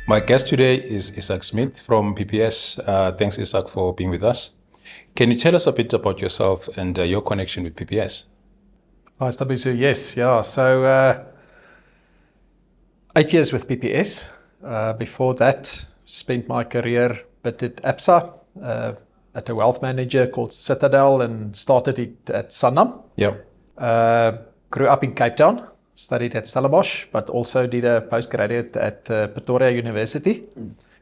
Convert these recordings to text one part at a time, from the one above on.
My guest today is Isak Smith from PPS. Thanks, Isak, for being with us. Can you tell us a bit about yourself and your connection with PPS? Hi, Stabiso. Yes, yeah. So 8 years with PPS. Before that, spent my career bit at Absa, at a wealth manager called Citadel, and started it at Sanlam. Yeah. Grew up in Cape Town, studied at Stellenbosch, but also did a postgraduate at Pretoria University.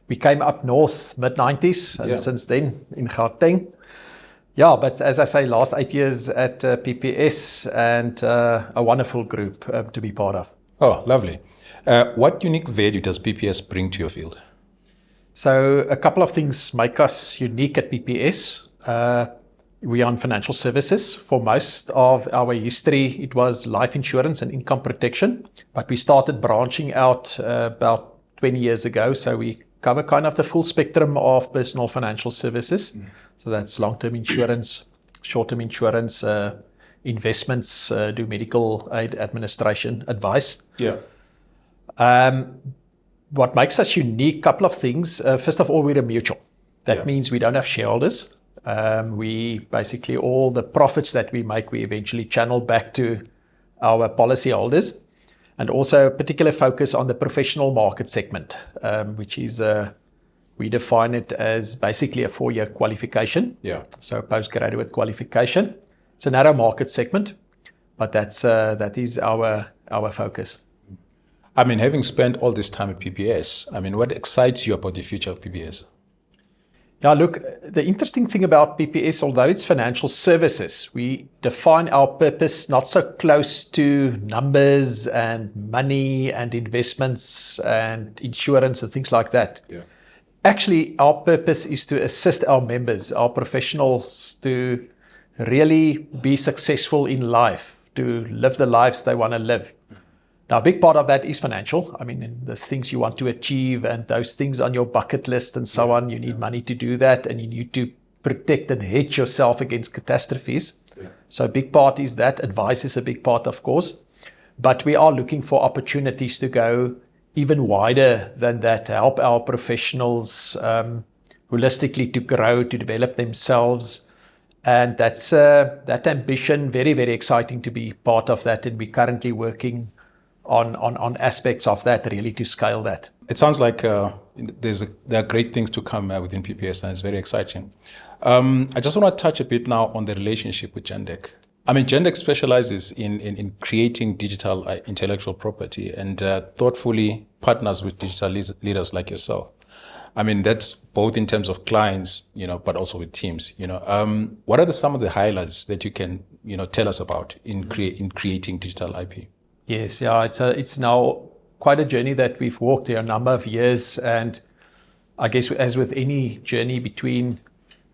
We came up north mid-90s, and since then in Gauteng. Yeah, but as I say, last 8 years at PPS, and a wonderful group to be part of. Oh, lovely. What unique value does PPS bring to your field? So a couple of things make us unique at PPS. We are in financial services. For most of our history, it was life insurance and income protection, but we started branching out about 20 years ago. So we cover kind of the full spectrum of personal financial services. So that's long-term insurance, short-term insurance, investments, do medical aid administration, advice. Yeah. What makes us unique, couple of things. First of all, we're a mutual. That means we don't have shareholders. We basically, all the profits that we make, we eventually channel back to our policyholders. And also a particular focus on the professional market segment, which is, we define it as basically a 4-year qualification. Yeah. So postgraduate qualification. It's a narrow market segment, but that is our focus. I mean, having spent all this time at PPS, I mean, what excites you about the future of PPS? Yeah, look, the interesting thing about PPS, although it's financial services, we define our purpose not so close to numbers and money and investments and insurance and things like that. Yeah. Actually, our purpose is to assist our members, our professionals, to really be successful in life, to live the lives they want to live. Now, a big part of that is financial. I mean, the things you want to achieve and those things on your bucket list and so on, you need money to do that, and you need to protect and hedge yourself against catastrophes. Yeah. So a big part is that. Advice is a big part, of course. But we are looking for opportunities to go even wider than that, to help our professionals holistically to grow, to develop themselves. And that's that ambition, very, very exciting to be part of that. And we're currently working on aspects of that, really, to scale that. It sounds like there are great things to come within PPS, and it's very exciting. I just want to touch a bit now on the relationship with Gendeck. I mean, Gendeck specializes in creating digital intellectual property and thoughtfully partners with digital leaders like yourself. I mean, that's both in terms of clients, but also with teams. What are some of the highlights that you can, tell us about in creating digital IP? Yes, yeah, it's now quite a journey that we've walked here, a number of years, and I guess as with any journey between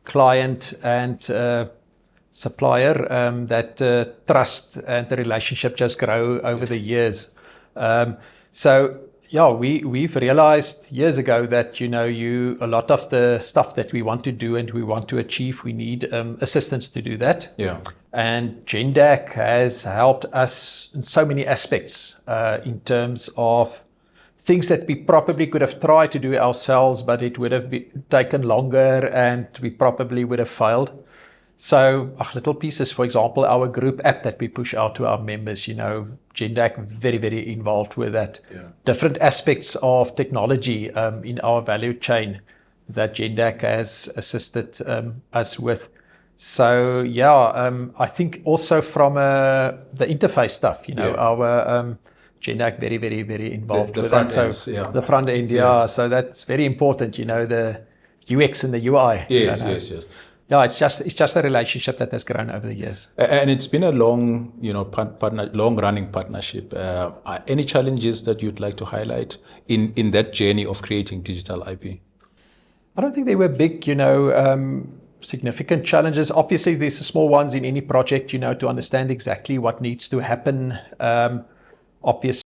client and supplier, that trust and the relationship just grow over the years. So yeah, we've realized years ago that a lot of the stuff that we want to do and we want to achieve, we need assistance to do that. Yeah. And Gendeck has helped us in so many aspects in terms of things that we probably could have tried to do ourselves, but it would have taken longer and we probably would have failed. So little pieces, for example, our group app that we push out to our members, Gendeck very, very involved with that. Yeah. Different aspects of technology in our value chain that Gendeck has assisted us with. So yeah, I think also from the interface stuff, our Gendeck very, very, very involved with that. So the front end, so that's very important. the UX and the UI. Yes, yes. Yeah, it's just a relationship that has grown over the years. And it's been a long, long-running partnership. Any challenges that you'd like to highlight in that journey of creating digital IP? I don't think they were big, significant challenges. Obviously, there's the small ones in any project, to understand exactly what needs to happen. Obviously,